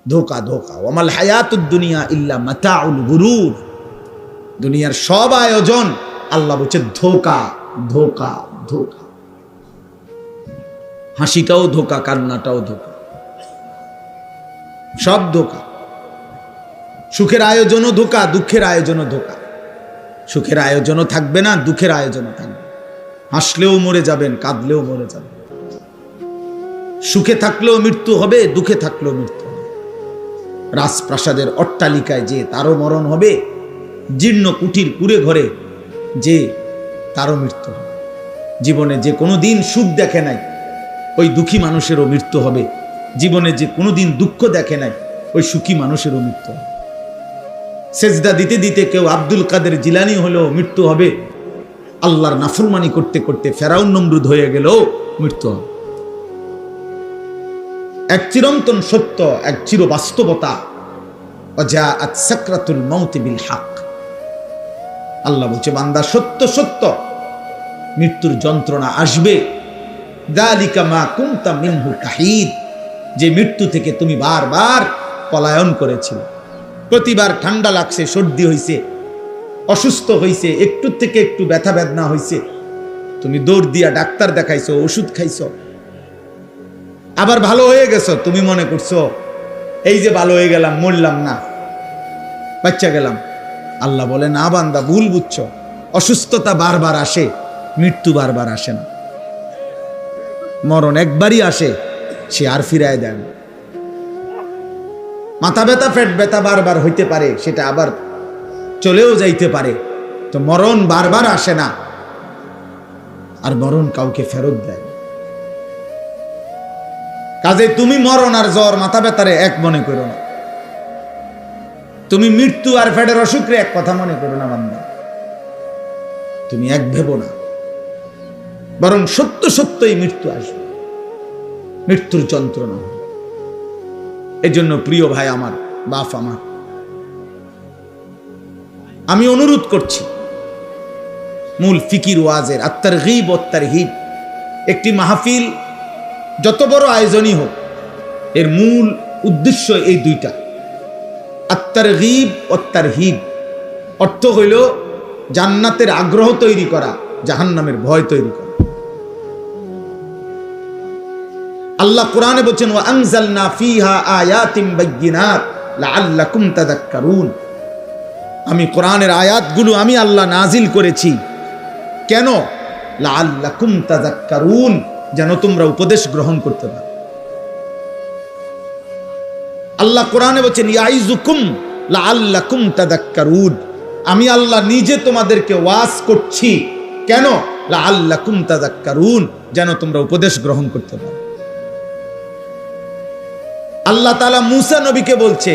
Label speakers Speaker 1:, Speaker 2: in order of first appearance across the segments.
Speaker 1: ধোকা ধোকা। ওয়ামাল হায়াতুদ দুনিয়া ইল্লা মাতাউল গুরুর, দুনিয়ার সব আয়োজন আল্লাহ বলছে ধোকা ধোকা ধোকা। হাসিটাও ধোকা, কান্নাটাও ধোকা, সব ধোকা। সুখের আয়োজনও ধোকা, দুঃখের আয়োজনও ধোকা। সুখের আয়োজনও থাকবে না, দুঃখের আয়োজনও থাকবে। হাসলেও মরে যাবেন, কাঁদলেও মরে যাবেন। সুখে থাকলেও মৃত্যু হবে, দুঃখে থাকলেও মৃত্যু হবে। রাজপ্রাসাদের অট্টালিকায় যে তারও মরণ হবে, জীর্ণ কুটির কুড়ে ঘরে যে তারও মৃত্যু হবে। জীবনে যে কোনো দিন সুখ দেখে নাই ওই দুঃখী মানুষেরও মৃত্যু হবে। জীবনে যে কোনো দিন দুঃখ দেখে নাই ওই সুখী মানুষেরও মৃত্যু হবে। সেজদা দিতে দিতে কেউ আব্দুল কাদের জিলানি হলেও মৃত্যু হবে। আল্লাহর নাফরমানি করতে করতে ফেরাউন নমরুদ হয়ে গেলেও মৃত্যু হবে। এক চিরন্তন সত্য, এক চির বাস্তবতা, ওয়াজাআত সাকরাতুল মাউত বিল হক। আল্লাহ বলছে বান্দা সত্য সত্য মৃত্যুর যন্ত্রণা আসবে। যালিকা মা কুনতা মিনহু তাহিদ, যে মৃত্যু থেকে তুমি বারবার পলায়ন করেছিলে। প্রতিবার ঠান্ডা লাগছে, সর্দি হইছে, অসুস্থ হইছে, একটু থেকে একটু ব্যথা বেদনা হইছে, তুমি দৌড় দিয়া ডাক্তার দেখাইছো, ওষুধ খাইছো, আবার ভালো হয়ে গেছো। তুমি মনে করছো এই যে ভালো হয়ে গেলাম, মরলাম না, বাচ্চা গেলাম। আল্লাহ বলে না বান্দা, ভুল বুঝছো। অসুস্থতা বারবার আসে, মৃত্যু বারবার আসে না। মরণ একবারই আসে, সে আর ফিরায় দেয় না। মাথা ব্যথা, পেট ব্যথা বারবার হইতে পারে, সেটা আবার চলেও যাইতে পারে। তো মরণ বারবার আসে না, আর মরণ কাউকে ফেরত দেয় না। কাজে তুমি মরণ আর জ্বর, মাথা ব্যথারে এক মনে করো না। তুমি মৃত্যু আর পেটের অসুখরে এক কথা মনে করো না বান্দা। তুমি এক ভেবো না, বরং সত্য সত্যই মৃত্যু আসবে, মৃত্যুর যন্ত্রণা। এই জন্য প্রিয় ভাই আমার, বাপ আমার, আমি অনুরোধ করছি, মূল ফিকির ওয়াজের আত-তারগীব ওয়াত তারহিব, একটি মাহফিল যত বড় আয়োজনই হোক, এর মূল উদ্দেশ্য এই দুইটা, আত-তারগীব ওয়াত তারহিব। অর্থ হইল জান্নাতের আগ্রহ তৈরি করা, জাহান্নামের ভয় তৈরি করা। আল্লাহ কোরআনে বলেন ওয়া আনজালনা ফিহা আয়াতিন বাইয়িনাত লাআল্লাকুম তাযাক্কারুন। আমি কোরআনের আয়াতগুলো আমি আল্লাহ নাজিল করেছি কেন? লাআল্লাকুম তাযাক্কারুন, যেন তোমরা উপদেশ গ্রহণ করতে পারো। আল্লাহ কোরআনে বলেন ইয়াইযুকুম লাআল্লাকুম তাযাক্কারুন। আমি আল্লাহ নিজে তোমাদেরকে ওয়াজ করছি কেন? লাআল্লাকুম তাযাক্কারুন, যেন তোমরা উপদেশ গ্রহণ করতে পারো। আল্লাহ তাআলা মূসা নবীকে বলছে,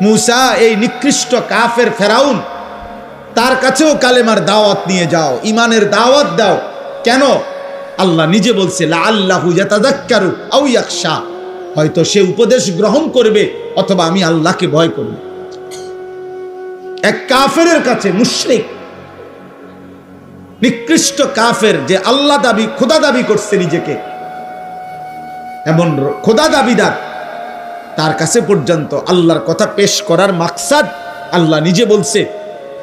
Speaker 1: মূসা এই নিকৃষ্ট কাফের ফেরাউন, তার কাছেও কালেমার দাওয়াত নিয়ে যাও, ইমানের দাওয়াত দাও। কেন? আল্লাহ নিজে বলছে লাআল্লাহু ইয়াতাযাক্কারু আও ইয়াখশা, হয়তো সে উপদেশ গ্রহণ করবে অথবা আমি আল্লাহকে ভয় করব। এক কাফেরের কাছে, মুশরিক নিকৃষ্ট কাফের, যে আল্লাহ দাবি, খোদা দাবি করছে নিজেকে, এমন খোদা দাবিদার, তার কাছে পর্যন্ত আল্লাহর কথা পেশ করার মাকসাদ আল্লাহ নিজে বলছে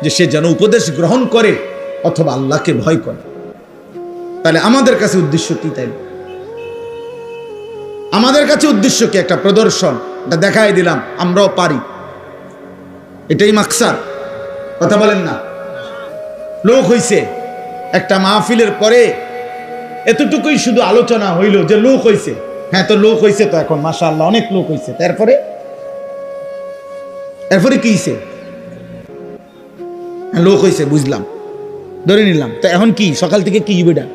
Speaker 1: যে সে যেন উপদেশ গ্রহণ করে অথবা আল্লাহকে ভয় করে। তাহলে আমাদের কাছে উদ্দেশ্য কি? তাই আমাদের কাছে উদ্দেশ্য কি? একটা প্রদর্শন, এটা দেখাই দিলাম আমরাও পারি, এটাই মাকসাদ। কথা বলেন না? লোক হইছে, একটা মাহফিলের পরে এতটুকুই শুধু আলোচনা হইল যে লোক হইছে। হ্যাঁ, তো লোক হইছে, তো এখন মাশাআল্লাহ অনেক লোক হইছে, তারপরে এরপরে কি হইছে? হ্যাঁ, লোক হইছে, বুঝলাম, ধরে নিলাম। তো এখন কি? সকাল থেকে কি বেটা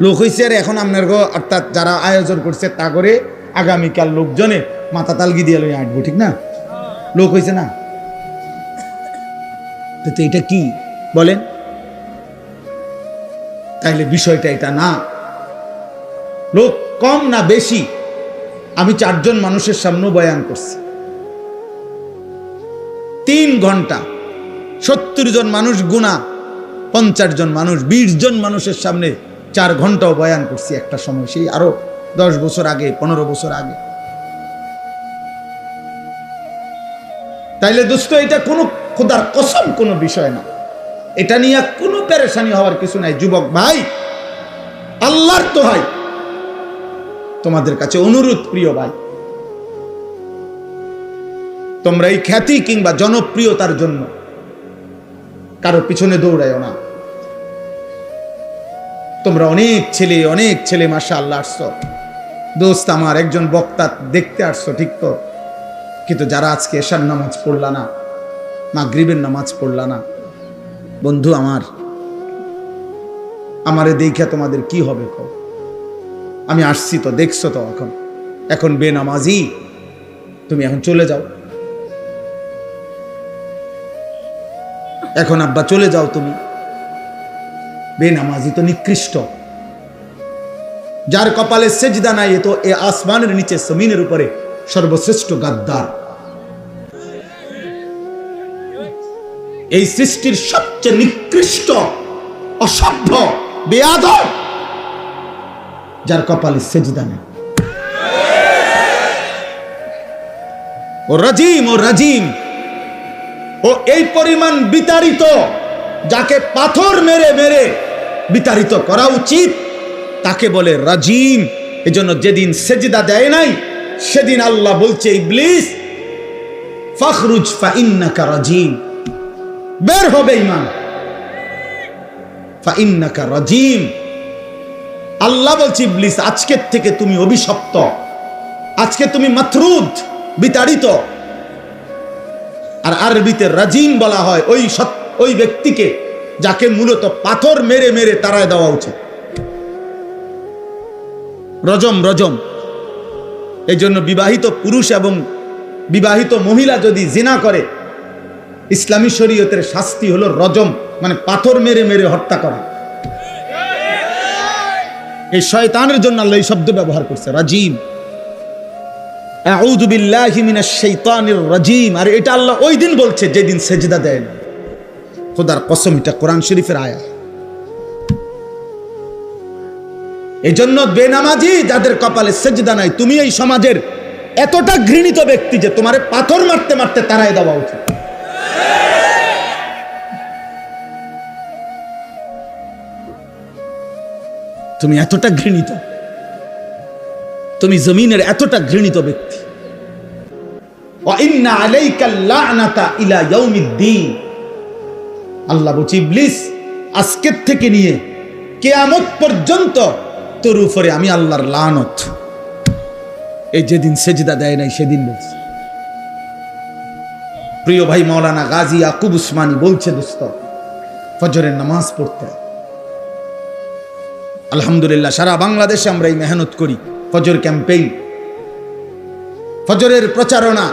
Speaker 1: লোক হইছে, আর এখন আপনার অর্থাৎ যারা আয়োজন করছে তা করে আগামীকাল লোকজনে মাথা তালগি দিয়ে লই আঁটবো, ঠিক না? লোক হইছে না? তো এটা কি বলেন? তাইলে বিষয়টা এটা না। লোক কম না বেশি? আমি 4 জন মানুষের সামনে বয়ান করছি, 3 ঘন্টা, 70 জন মানুষ গুণা, 50 জন মানুষ, 20 জন মানুষের সামনে 4 ঘন্টাও বয়ান করছি একটা সময়, সেই আরো 10 বছর আগে, 15 বছর আগে। তাইলে দোস্ত এটা কোনো খোদার কসম কোনো বিষয় না, এটা নিয়ে কোনো পেরেশানি হওয়ার কিছু নাই। যুবক ভাই, আল্লাহর দোহাই তোমাদের কাছে অনুরোধ, প্রিয় ভাই, তোমরা এই খ্যাতি কিংবা জনপ্রিয়তার জন্য কারো পিছনে দৌড়ায়ও না। তোমরা অনেক ছেলে মাশাআল্লাহ আসছো দোস্ত, আমার একজন বক্তা দেখতে আসছো ঠিক তো, কিন্তু যারা আজকে এশার নামাজ পড়লা না, মাগরিবের নামাজ পড়লা না, বন্ধু আমারে দেখে তোমাদের কি হবে? আমি আসছি তো, দেখছো তো, এখন বেনামাজি তুমি এখন চলে যাও, এখন আব্বা চলে যাও তুমি। বেনামাজি তো নিকৃষ্ট, যার কপালে সেজদা নাই, এ তো এ আসমানের নিচে জমিনের উপরে সর্বশ্রেষ্ঠ গাদ্দার, এই সৃষ্টির সবচেয়ে নিকৃষ্ট অসভ্য বেয়াদব, যার কপালে সেজদা নেই। ও রাজিম, ও এই পরিমাণ বিতাড়িত, যাকে পাথর মেরে মেরে বিতাড়িত করা উচিত তাকে বলে রাজিম। এজন্য যেদিন সেজদা দেয় নাই সেদিন আল্লাহ বলছে, ইবলিস ফাখরুজ ফাইন্নাকা রাজিম, বের হবে ঈমান, ফাইন্নাকা রাজিম। আল্লাহ বলছে, ইবলিস আজকের থেকে তুমি অভিশপ্ত, আজকে তুমি মাতরুদ, বিতাড়িত। আর আরবিতে রাজিম বলা হয় ওই ব্যক্তিকে যাকে মূলত পাথর মেরে মেরে তাড়ায় দেওয়া উচিত। রজম। এই জন্য বিবাহিত পুরুষ এবং বিবাহিত মহিলা যদি জিনা করে, ইসলামী শরীয়তের শাস্তি হলো রজম, মানে পাথর মেরে মেরে হত্যা করা। এই শয়তানের জন্য আল্লাহ এই শব্দ ব্যবহার করছে, রাজিম। আউযু বিল্লাহি মিনাশ শাইতানির রাজিম। আর এটা আল্লাহ ওই দিন বলছে যেদিন সেজদা দেয় না। খোদার কসম, এটা কোরআন শরীফের আয়াত। এই জন্য বেনামাজি যাদের কপালে সেজদা নাই, তুমি এই সমাজের এতটা ঘৃণিত ব্যক্তি যে তোমারে পাথর মারতে মারতে তাড়ায় দেওয়া উচিত। তুমি এতটা ঘৃণিত, তুমি জমিনের এতটা ঘৃণিত ব্যক্তি। ওয়া ইন্না আলাইকাল লা'নাতা ইলা ইয়াউমিদ্দিন। আল্লাহ বলছে, ইবলিস আজকের থেকে নিয়ে কিয়ামত পর্যন্ত তোর উপরে আমি আল্লাহর লানত। এই যেদিন সেজদা দেয় নাই সেদিন বলছে। প্রিয় ভাই মাওলানা গাজী ইয়াকুব উসমানী বলছে, দোস্ত ফজরের নামাজ পড়তে, আলহামদুলিল্লাহ সারা বাংলাদেশে আমরা এই মেহনত করি, ফজর ক্যাম্পেইন, ফজরের প্রচারণা।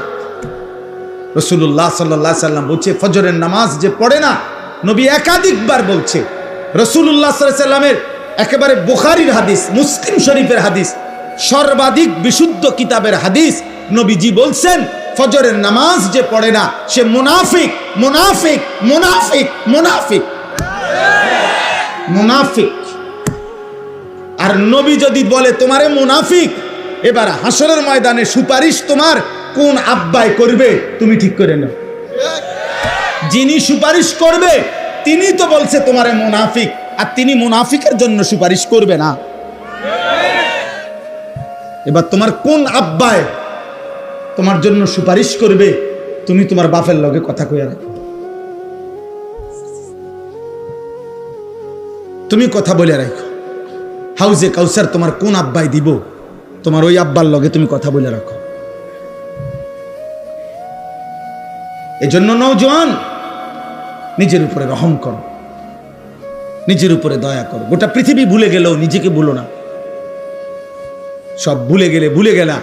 Speaker 1: রাসূলুল্লাহ সাল্লাল্লাহু আলাইহি সাল্লাম বলছে, ফজরের নামাজ যে পড়ে না, নবী একাধিকবার বলছে, রাসূলুল্লাহ সাল্লাল্লাহু আলাইহি সাল্লামের একেবারে বুখারীর হাদিস, মুসলিম শরীফের হাদিস, সর্বাধিক বিশুদ্ধ কিতাবের হাদিস, নবীজি বলছেন, ফজরের নামাজ যে পড়ে না সে মুনাফিক, মুনাফিক, মুনাফিক, মুনাফিক, মুনাফিক। আর নবী যদি বলে তোমারে মুনাফিক, এবার হাসরের ময়দানে সুপারিশ তোমার কোন আব্বাই করবে তুমি ঠিক করে নাও। যিনি সুপারিশ করবে তিনি তো বলছে তোমারে মুনাফিক, আর তিনি মুনাফিকের জন্য সুপারিশ করবে না। এবার তোমার কোন আব্বাই তোমার জন্য সুপারিশ করবে, তুমি তোমার বাপের লগে কথা কইয়া রাখো, তুমি কথা বলে রাখো। হাউজে কাউসার তোমার কোন আব্বাই দিব, তোমার ওই আব্বার লগে তুমি কথা বলে রাখো। এজন্য নওজোয়ান, নিজের উপরে রহম করো, নিজের উপরে দয়া করো। গোটা পৃথিবী ভুলে গেলেও নিজেকে ভুলো না। সব ভুলে গেলে ভুলে গেলা,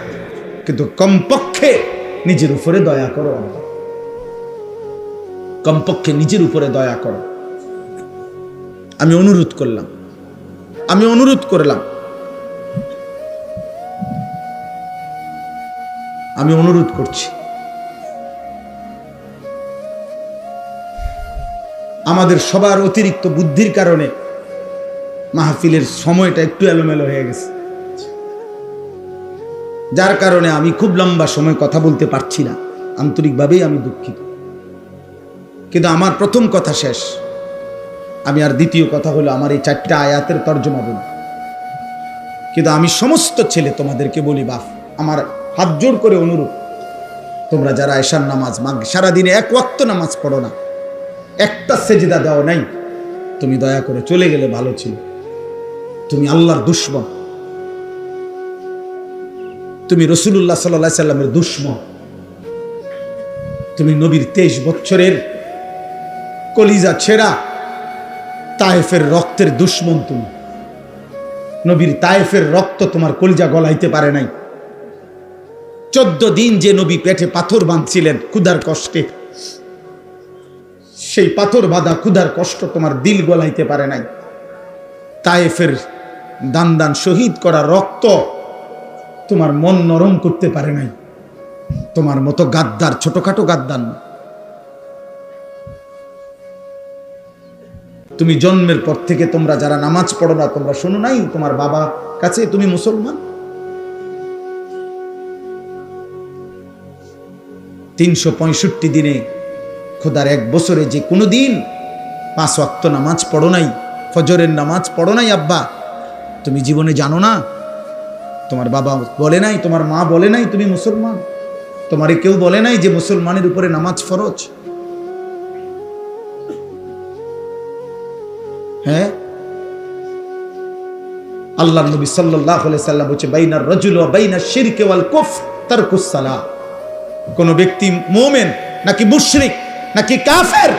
Speaker 1: কিন্তু কমপক্ষে নিজের উপরে দয়া করো, কমপক্ষে নিজের উপরে দয়া করো। আমি অনুরোধ করলাম, আমি অনুরোধ করলাম, আমি অনুরোধ করছি, আমাদের সবার অতিরিক্ত বুদ্ধির কারণে মাহফিলের সময়টা একটু এলোমেলো হয়ে গেছে, যার কারণে আমি খুব লম্বা সময় কথা বলতে পারছি না। আন্তরিকভাবেই আমি দুঃখিত। কিন্তু আমার প্রথম কথা শেষ, আমি আর দ্বিতীয় কথা হলো আমার এই 4টা আয়াতের তর্জমা বলি। কিন্তু আমি সমস্ত ছেলে তোমাদেরকে বলি, বাপ আমার হাত জোর করে অনুরোধ, তোমরা যারা এশার নামাজ সারাদিনে 1 ওয়াক্ত নামাজ পড়ো না, একটা সেজদা দাও নাই, তুমি দয়া করে চলে গেলে ভালো ছিল। তুমি আল্লাহর দুশমন, তুমি রাসূলুল্লাহ সাল্লাল্লাহু আলাইহি সাল্লামের দুশমন, তুমি নবীর 23 বছরের কলিজা ছেঁড়া তায়েফের রক্তের দুশমন। তুমি নবীর তায়েফের রক্ত তোমার কলিজা গলাইতে পারে নাই। 14 দিন যে নবী পেটে পাথর বাঁধছিলেন ক্ষুধার কষ্টে, সেই পাথর বাঁধা ক্ষুধার কষ্ট তোমার দিল গলাইতে পারে নাই। তায়েফের দান দান শহীদ করা রক্ত তোমার মন নরম করতে পারে নাই। তোমার মতো গাদ্দার, ছোটখাটো গাদ্দার না। তুমি জন্মের পর থেকে তোমরা যারা নামাজ পড়ো না, তোমরা শোনো নাই তোমার বাবা কাছে তুমি মুসলমান? 365 দিনে খোদার 1 বছরে যে কোনো দিন 5 ওয়াক্ত নামাজ পড়ো নাই, ফজরের নামাজ পড়ো নাই আব্বা, তুমি জীবনে জানো না? তোমার বাবা বলে নাই, তোমার মা বলে নাই তুমি মুসলমান? তোমারে কেউ বলে নাই যে মুসলমানের উপরে নামাজ ফরজ? হ্যাঁ, আল্লাহর নবী সাল্লাল্লাহু আলাইহি সাল্লাম বলেছে, বাইনার রাজুল ওয়া বাইনাশ শিরকি ওয়াল কুফর তারকুস সালাহ। কোন ব্যক্তি মুমিন নাকি মুশরিক নাকি কাফের,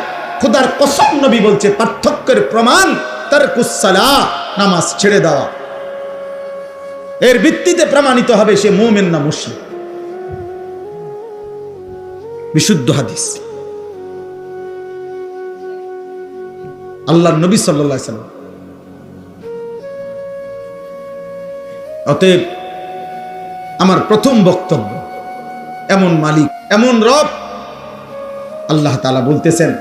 Speaker 1: খোদার কসম নবী বলছে পার্থক্যের প্রমাণ তারকুস সালাহ, নামাজ ছেড়ে দেওয়া। এর ভিত্তিতে প্রমাণিত হবে সে মুমিন না মুশরিক। বিশুদ্ধ হাদিস। আল্লাহর নবী সাল্লাল্লাহু আলাইহি সাল্লাম। অতএব আমার প্রথম বক্তব্য, এমন মালিক, এমন রব আল্লাহ তাআলা বলতেছেন।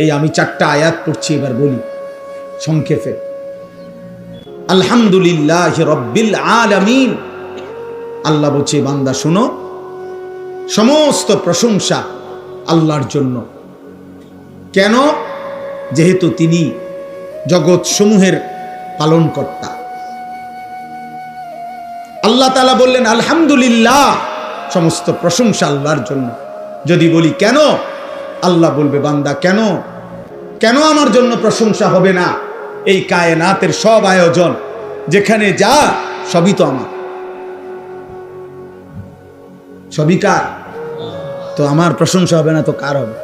Speaker 1: এই আমি 4টা আয়াত পড়ছি, এবার বলি সংক্ষেপে। আলহামদুলিল্লাহি রাব্বিল আলামিন। আল্লাহ বলছে, বান্দা শুনো, সমস্ত প্রশংসা আল্লাহর জন্য। কেন? যেহেতু তিনি জগৎ সমূহের পালনকর্তা। আল্লাহ তাআলা বললেন আলহামদুলিল্লাহ, সমস্ত প্রশংসা আল্লাহর জন্য। যদি বলি কেন, আল্লাহ বলবে, বান্দা কেন কেন আমার জন্য প্রশংসা হবে না? এই কায়নাতের সব আয়োজন যেখানে যা, সবই তো আমার, সবই কার? তো আমার প্রশংসা হবে না তো কার হবে?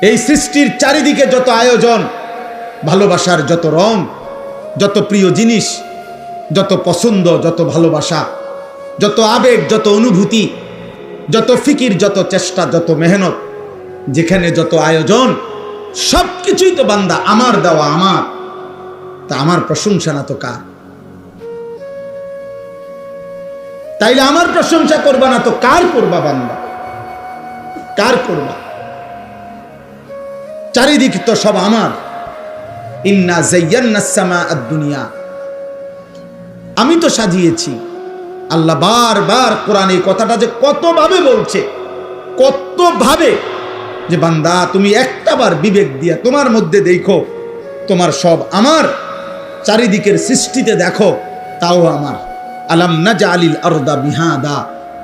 Speaker 1: এই সৃষ্টির চারিদিকে যত আয়োজন, ভালোবাসার যত রং, যত প্রিয় জিনিস, যত পছন্দ, যত ভালোবাসা, যত আবেগ, যত অনুভূতি, যত ফিকির, যত চেষ্টা, যত মেহনত, যেখানে যত আয়োজন, সবকিছুই তো বান্দা আমার দেওয়া, আমার। তা আমার প্রশংসা না তো কার? তাইলে আমার প্রশংসা করবা না তো কার করবা বান্দা? কার করবা? চারিদিক তো সব আমার। ইন্না যায়্যানাস সামাআদ দুনিয়া, আমি তো সাজিয়েছি। আল্লাহ বারবার কোরআনে এই কথাটা যে কতভাবে বলছে, কতভাবে, যে বান্দা তুমি একটাবার বিবেক দিয়া তোমার মধ্যে দেখো, তোমার সব আমার। চারিদিকের সৃষ্টিতে দেখো, তাও আমার। আলাম নাজআলিল আরদা মিহাদা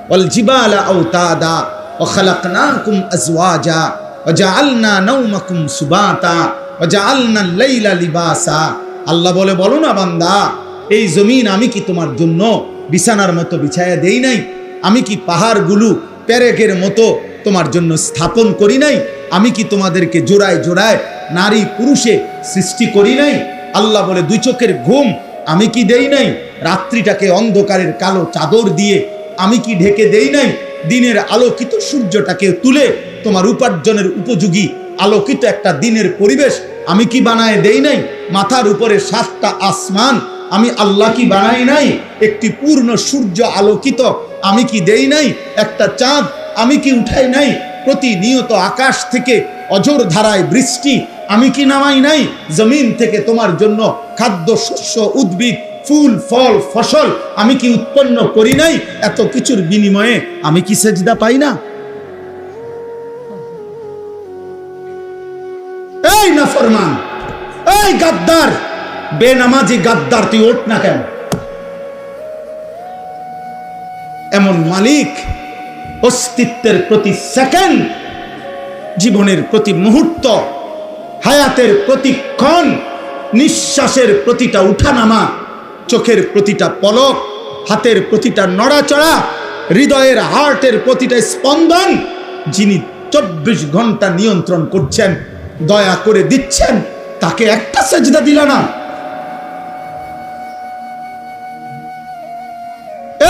Speaker 1: ওয়াল জিবালা আওতাদা ওয়া খালাকনাকুম আজওয়াজা ওয়া জাআলনা নাওমাকুম সুবাতা ওয়া জাআলনাল লাইলা লিবাসা। আল্লাহ বলে, বলো না বান্দা, এই জমিন আমি কি তোমার জন্য বিছানার মতো বিছায়া দেই নাই? আমি কি পাহাড়গুলো পেরেকের মতো তোমার জন্য স্থাপন করি নাই? আমি কি তোমাদেরকে জোড়ায় জোড়ায় নারী পুরুষে সৃষ্টি করি নাই? আল্লাহ বলে, 2 চোখের ঘুম আমি কি দেই নাই? রাত্রিটাকে অন্ধকারের কালো চাদর দিয়ে আমি কি ঢেকে দেই নাই? দিনের আলোকিত সূর্যটাকে তুলে তোমার উপার্জনের উপযোগী আলোকিত একটা দিনের পরিবেশ আমি কি বানায় দেই নাই? মাথার উপরে 7টা আসমান আমি আল্লাহ কি বানাই নাই? একটি পূর্ণ সূর্য আলোকিত আমি কি দেই নাই? একটা চাঁদ আমি কি উঠাই নাই? প্রতিনিয়ত আকাশ থেকে অঝোর ধারায় বৃষ্টি আমি কি নামাই নাই? জমিন থেকে তোমার জন্য খাদ্য, শস্য, উদ্ভিদ, ফুল ফল ফসল আমি কি উৎপন্ন করি নাই? এত কিছুর বিনিময়ে আমি কি সেজদা পাই না? এই নাফরমান, এই গাদ্দার, বেনামাজি গাদ্দার, তুই ওঠ না কেন? এমন মালিক অস্তিত্বের প্রতি সেকেন্ড, জীবনের প্রতি মুহূর্ত, হায়াতের প্রতিক্ষণ, নিঃশ্বাসের প্রতিটা উঠানামা, চোখের প্রতিটা পলক, হাতের প্রতিটা নড়াচড়া, হৃদয়ের হার্টের প্রতিটা স্পন্দন, যিনি 24 ঘন্টা নিয়ন্ত্রণ করছেন, দয়া করে দিচ্ছেন, তাকে একটা সেজদা দিল না?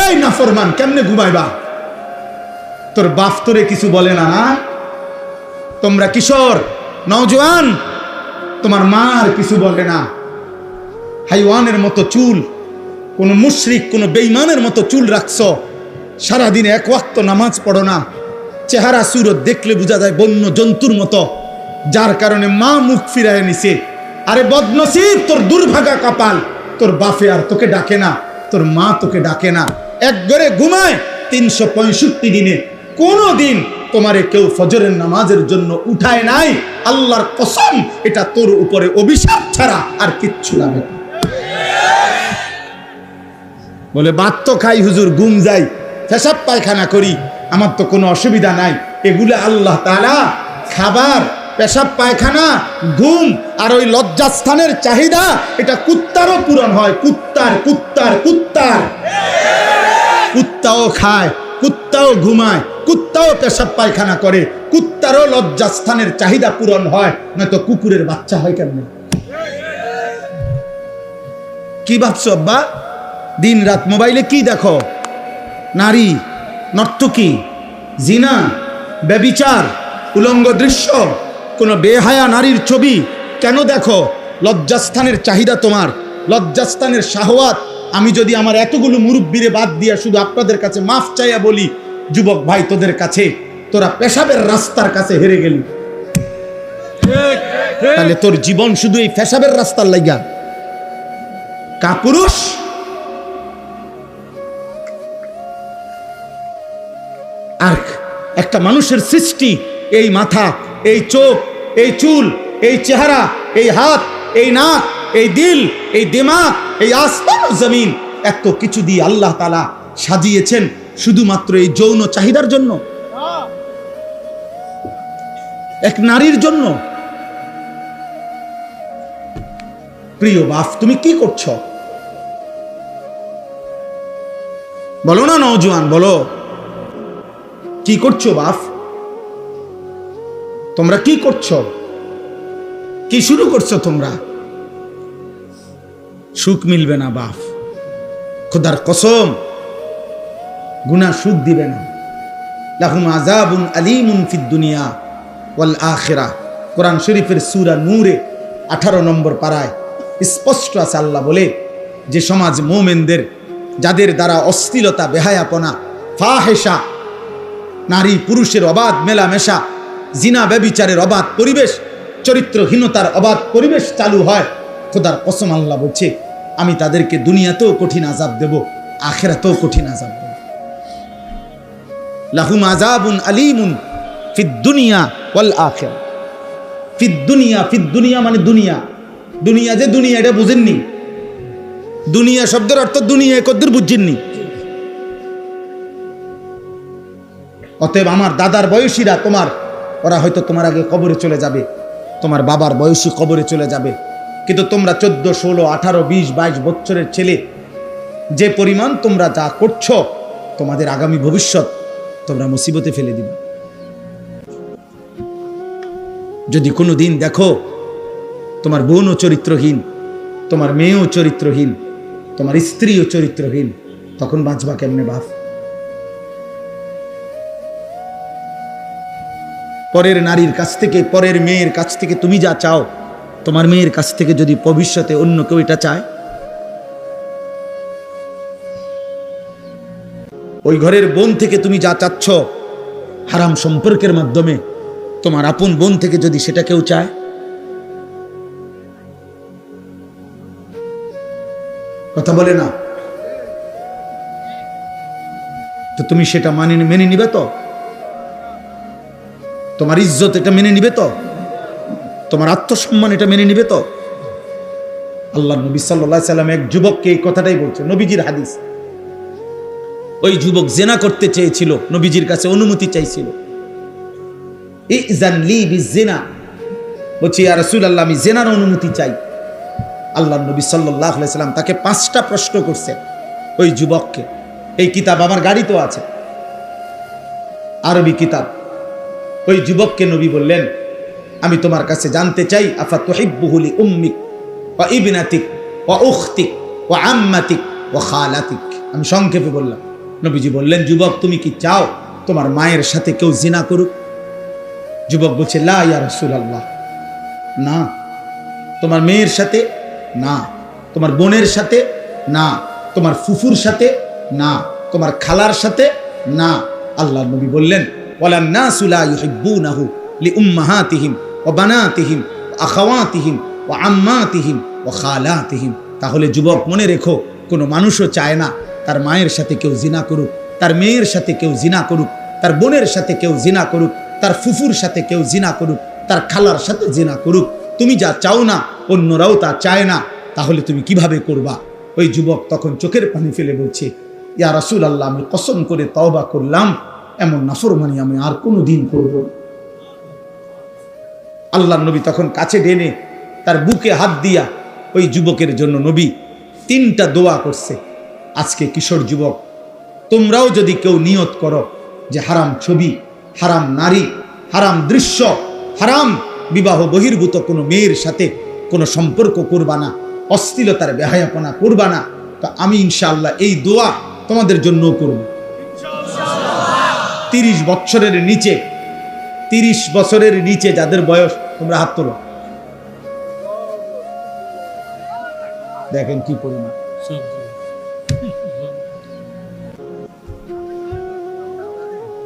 Speaker 1: এই নাফরমান, কেমনে ঘুমাইবা? তোর বাপ তোরে কিছু বলে না? না, তোমরা কিশোর নওজোয়ান, তোমার মা আর কিছু বলে না? হাইওয়ানের মতো চুল, কোন মুশরিক কোন বেঈমানের মতো চুল রাখছো, সারাদিনে এক ওয়াক্ত নামাজ পড়ো না, চেহারা সুরত দেখলে বোঝা যায় বন্য জন্তুর মতো, যার কারণে মা মুখ ফিরায় নিছে। আরে বদনসিব, তোর দুর্ভাগা কপাল, তোর বাপে আর তোকে ডাকে না, তোর মা তোকে ডাকে না। এক ঘরে ঘুমায় 365 দিনে কোনো দিন তোমারে কেউ ফজরের নামাজের জন্য উঠায় নাই। আল্লাহর কসম, এটা তোর উপরে অভিশাপ ছাড়া আর কিচ্ছু লাগে না। বলে ভাত তো খাই হুজুর, ঘুম যাই, পেশাব পায়খানা করি, আমার তো কোনো অসুবিধা নাই। এগুলো আল্লাহ তাআলা খাবার, পেশাব পায়খানা, ঘুম আর ওই লজ্জাস্থানের চাহিদা, এটা কুত্তারও পূরণ হয়। কুত্তার কুত্তার কুত্তার কুত্তাও খায়, কুত্তাও ঘুমায়, কুত্তাও পেশাব পায়খানা করে, কুত্তারও লজ্জাস্থানের চাহিদা পূরণ হয়, নয়তো কুকুরের বাচ্চা হয় কেমনে? কি ভাবছো আব্বা? দিন রাত মোবাইলে কি দেখো? নারী, নর্তকী, জিনা, ব্যভিচার, উলঙ্গ দৃশ্য, কোনো বেহায়া নারীর ছবি কেন দেখো? লজ্জাস্থানের চাহিদা তোমার, লজ্জাস্থানের শাহওয়াত। আমি যদি আমার এতগুলো মুরব্বিরে বাদ দিয়া শুধু আপনাদের কাছে মাফ চাইয়া বলি, যুবক ভাই তোদের কাছে, তোরা পেশাবের রাস্তার কাছে হেরে গেলি। তাহলে তোর জীবন শুধু এই পেশাবের রাস্তার লাগা? কাপুরুষ! আর একটা মানুষের সৃষ্টি, এই মাথা, এই চোখ, এই চুল, এই চেহারা, এই হাত, এই নাক, এই দিল, এই দিমাগ, এই আসমান ও জমিন, এত কিছু দিয়ে আল্লাহ তাআলা সাজিয়েছেন শুধুমাত্র এই যৌন চাহিদার জন্য, এক নারীর জন্য। প্রিয় বাপ, তুমি কি করছো? বলো না নওজোয়ান, বলো কি করছো বাপ? তোমরা কি করছো? কি শুরু করছো তোমরা? সুখ মিলবে না বাপ, খোদার কসম, গুনাহ সুখ দিবে না। লাহুম আযাবুন আলীমুন ফিদ দুনিয়া ওয়াল আখিরাহ। কোরআন শরীফের সূরা নূরে 18 নম্বর পারায় স্পষ্ট আছে, আল্লাহ বলে যে সমাজ মুমিনদের, যাদের দ্বারা অশ্লীলতা, বেহায়াপনা, ফাহেশা, নারী পুরুষের অবাধ মেলামেশা, জিনা ব্যভিচারের অবাধ পরিবেশ, চরিত্রহীনতার অবাধ পরিবেশ চালু হয়, খোদার কসম আল্লাহ বলছে আমি তাদেরকে দুনিয়াতেও কঠিন আযাব দেব, আখিরাতেও কঠিন আযাব দেব। লাহুম আযাবুন আলীমুন ফিদ দুনিয়া ওয়াল আখিরাহ। ফিদ দুনিয়া, ফিদ দুনিয়া মানে দুনিয়া, দুনিয়া যে দুনিয়া এটা বুঝেননি। দুনিয়া শব্দের অর্থ দুনিয়া কদ্দুর বুঝছেননি। অতএব আমার দাদার বয়সীরা, ওরা হয়তো তোমার আগে কবরে চলে যাবে, তোমার বাবার বয়সী কবরে চলে যাবে, কিন্তু তোমরা 14, 16, 18, 20, 22 বছরের ছেলে, যে পরিমাণ তোমরা যা করছো, তোমাদের আগামী ভবিষ্যৎ তোমরা মুসিবতে ফেলে দিবে। যদি কোনো দিন দেখো তোমার বোনও চরিত্রহীন, তোমার মেয়েও চরিত্রহীন, তোমার স্ত্রীও চরিত্রহীন, তখন বাঁচবা কেমনে বাপ? পরের নারীর কাছ থেকে, পরের মেয়ের কাছ থেকে তুমি যা চাও, তোমার মেয়ের কাছ থেকে যদি ভবিষ্যতে অন্য কেউ এটা চায়, ওই ঘরের বোন থেকে তুমি যা চাচ্ছ হারাম সম্পর্কের মাধ্যমে, তোমার আপন বোন থেকে যদি সেটা কেউ চায়, কথা বলে না? তো তুমি সেটা মেনে নিবে তো? তোমার ইজ্জত এটা মেনে নিবে তো? তোমার আত্মসম্মান এটা মেনে নিবে তো? আল্লাহ নবী সাল্লাল্লাহু আলাইহি সাল্লাম এক যুবককে এই কথাটাই বলছে, নবীজির হাদিস। ওই যুবক জেনা করতে চেয়েছিল, নবীজির কাছে অনুমতি চাইছিল। ইযান লি বিজিনা, বলছি ইয়া রাসূলুল্লাহ আমি জেনার অনুমতি চাই। আল্লাহ নবী সাল্লাল্লাহু আলাইহি সাল্লাম তাকে 5টা প্রশ্ন করছেন ওই যুবককে। এই কিতাব আমার গাড়িতেও আছে, আরবি কিতাব। ওই যুবককে নবী বললেন, আমি তোমার কাছে জানতে চাই, আফা তুহিব্বুহু লি উম্মিক ওয়া ইবনাতিক ওয়া উখতিক ওয়া আম্মাতিক ওয়া খালাতিক। আমি সংক্ষেপে বললাম। নবীজি বললেন, যুবক তুমি কি চাও তোমার মায়ের সাথে কেউ জিনা করুক? যুবক বলছে, লা ইয়া রাসূলুল্লাহ, না। তোমার মেয়ের সাথে না, তোমার বোনের সাথে না, তোমার ফুফুর সাথে না, তোমার খালার সাথে না। আল্লাহ নবী বললেন, ওয়ালান নাসু লা ইউহিব্বুনাহু লিউম্মাহাতিহিম ওয়া বানাতিহিম ওয়া আখাওয়াতিহিম ওয়া আম্মাতিহিম ওয়া খালাতিহিম। তাহলে যুবক মনে রেখো, কোনো মানুষও চায় না তার মায়ের সাথে কেউ জিনা করুক, তার মেয়ের সাথে কেউ জিনা করুক, তার বোনের সাথে কেউ জিনা করুক, তার ফুফুর সাথে কেউ জিনা করুক, তার খালার সাথে জিনা করুক। তুমি যা চাও না অন্যরাও তা চায় না, তাহলে তুমি কিভাবে করবা? ওই যুবক তখন চোখের পানি ফেলে বলছে, ইয়া রাসূলুল্লাহ আমি কসম করে তওবা করলাম, এমন নাফরমানি আমি আর কোনোদিন করব না। আল্লাহর নবী তখন কাছে টেনে তার বুকে হাত দিয়া ওই যুবকের জন্য নবী 3টা দোয়া করছে। আজকে কিশোর যুবক, তোমরাও যদি কেউ নিয়ত করো যে হারাম ছবি, হারাম নারী, হারাম দৃশ্য, হারাম বিবাহ বহির্ভূত কোনো মেয়ের সাথে কোনো সম্পর্ক করবা না, অশ্লীলতার বেহায়াপনা করবা না, তো আমি ইনশাআল্লাহ এই দোয়া তোমাদের জন্য করব। 30 বছরের নিচে, 30 বছরের নিচে যাদের বয়স, তোমরা হাত তোলো। দেখেন কি পরিমাণ।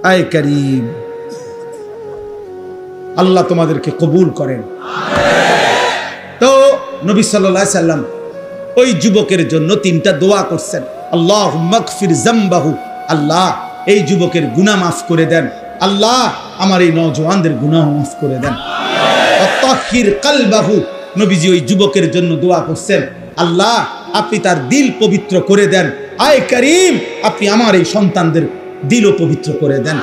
Speaker 1: আয় করিম, আল্লাহ তোমাদেরকে কবুল করেন। তো নবী সাল্লাল্লাহু আলাইহি সাল্লাম ওই যুবকের জন্য 3টা দোয়া করছেন। আল্লাহুম্মা গফির যামবাহু, আল্লাহ এই যুবকের গুনাহ মাফ করে দেন, আল্লাহ আমার এই নওজওয়ানদের গুনাহ মাফ করে দেন। ওয়াতাহির কলবাহু, নবীজি ওই যুবকের জন্য দোয়া করছেন, আল্লাহ আপনি তার দিল পবিত্র করে দেন। আয় করিম, আপনি আমার এই সন্তানদের দিলও পবিত্র করে দেন।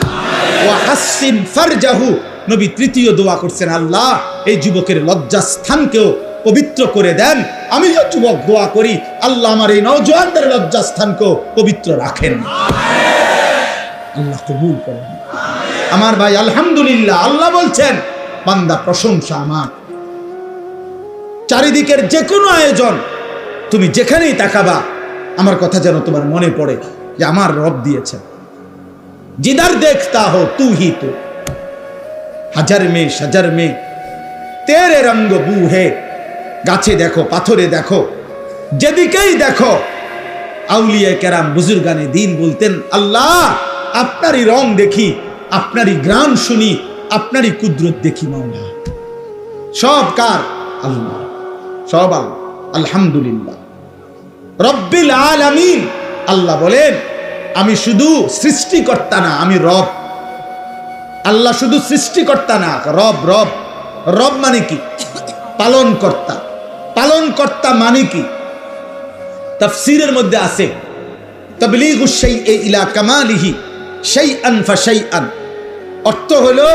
Speaker 1: ওয়া হাসিন ফারজাহু, নবী 3য় দোয়া করছেন, আল্লাহ এই যুবকের লজ্জাস্থানকেও পবিত্র করে দেন। আমি যে যুবক দোয়া করি, আল্লাহ আমার এই নওজওয়ানদের লজ্জাস্থানকেও পবিত্র রাখেন। আল্লাহ কবুল করেন। আমার ভাই আলহামদুলিল্লাহ, আল্লাহ বলছেন বান্দা প্রশংসা আমার। চারিদিকের যে কোনো আয়োজন, তুমি যেখানেই তাকাবা আমার কথা যেন তোমার মনে পড়ে যে আমার রব দিয়েছেন। जिधर देखता हो तू ही तो, হাজার में शजर में तेरे रंग बू है। গাছে দেখো, পাথরে দেখো, যেদিকেই দেখো, আউলিয়া কেরাম বুজুর্গানে দিন বলতেন, আল্লাহ আপনারই রং দেখি, আপনারই গ্রাম শুনি, আপনারই কুদরত দেখি। মাওলা সব কার? আল্লাহ, সব আল্লাহ। আলহামদুলিল্লাহ রব্বিল আলামিন। আল্লাহ বলেন আমি শুধু সৃষ্টিকর্তা না, আমি রব। আল্লাহ শুধু সৃষ্টিকর্তা না, রব। রব রব মানে কি? পালন কর্তা। পালন কর্তা মানে কি? তাফসীরের মধ্যে আছে তাবলীগুশ শাইই ইলা কামালিহি শাইআন ফাশাইআন। অর্থ হলো